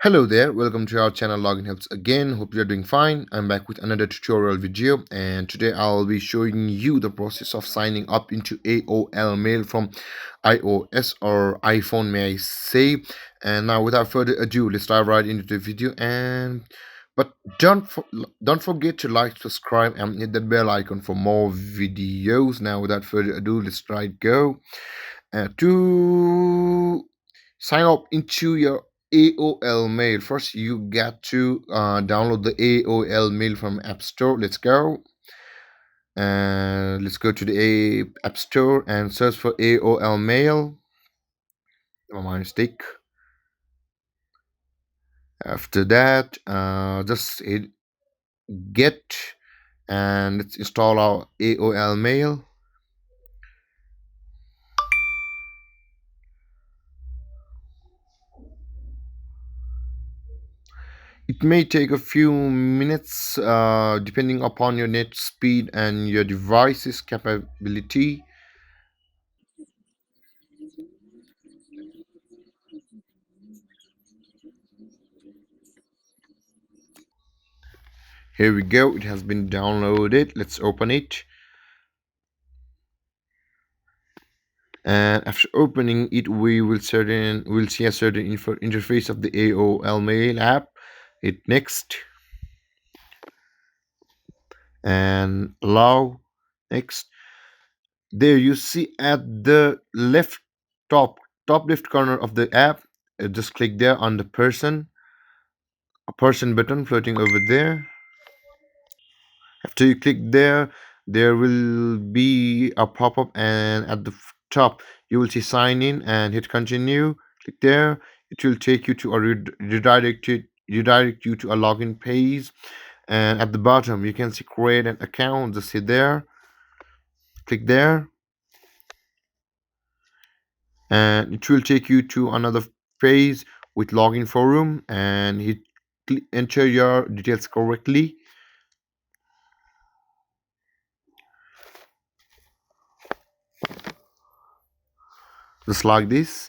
Hello there, welcome to our channel Login Helps again. Hope you're doing fine. I'm back with another tutorial video, and today I'll be showing you the process of signing up into AOL Mail from iOS or iPhone, may I say. And now without further ado, let's dive right into the video. But don't forget to like, subscribe, and hit that bell icon for more videos. Now without further ado, let's try it go. To sign up into your AOL Mail, first you got to download the AOL Mail from App Store. Let's go. And let's go to the App Store and search for AOL Mail. My mistake. After that, just hit get and let's install our AOL Mail. It may take a few minutes depending upon your net speed and your device's capability. Here we go, it has been downloaded. Let's open it. And after opening it, we'll see a certain interface of the AOL Mail app. Hit next and allow. Next. There you see at the top top left corner of the app, just click there on the a person button floating over there. After you click there, there will be a pop-up, and at the top you will see sign in and hit continue. Click there. It will take you to a redirect you to a login page, and at the bottom you can see create an account. Just hit there. Click there, and it will take you to another page with login forum, and hit enter your details correctly, just like this.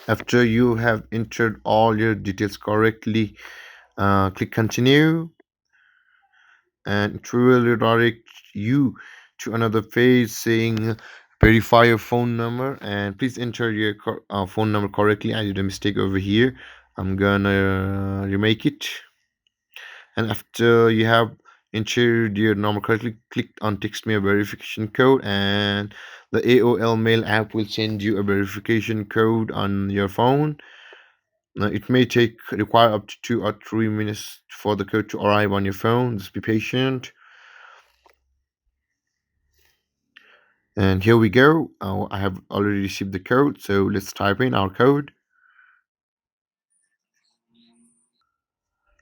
After you have entered all your details correctly, click continue, and it will redirect you to another page saying verify your phone number, and please enter your phone number correctly. I did a mistake over here. I'm gonna remake it. And after you have entered your number correctly, click on text me a verification code, and the AOL Mail app will send you a verification code on your phone. It may require up to 2 or 3 minutes for the code to arrive on your phone. Just be patient. And here we go. I have already received the code, so let's type in our code.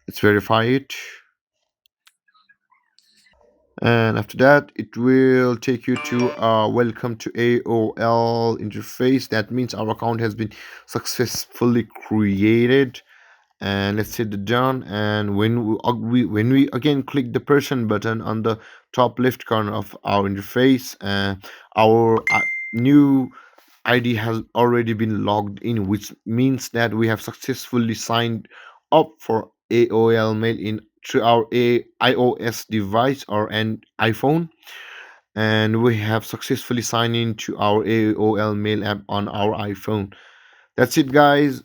Let's verify it. And after that, it will take you to welcome to AOL interface. That means our account has been successfully created. And let's hit the done, and when we again click the person button on the top left corner of our interface, our new ID has already been logged in, which means that we have successfully signed up for AOL Mail in through our iOS device or an iPhone, and we have successfully signed into our AOL Mail app on our iPhone. That's it, guys.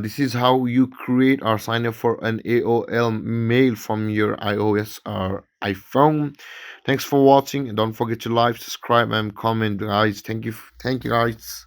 This is how you create or sign up for an AOL mail from your iOS or iPhone. Thanks for watching, and don't forget to like, subscribe, and comment, guys. Thank you, guys.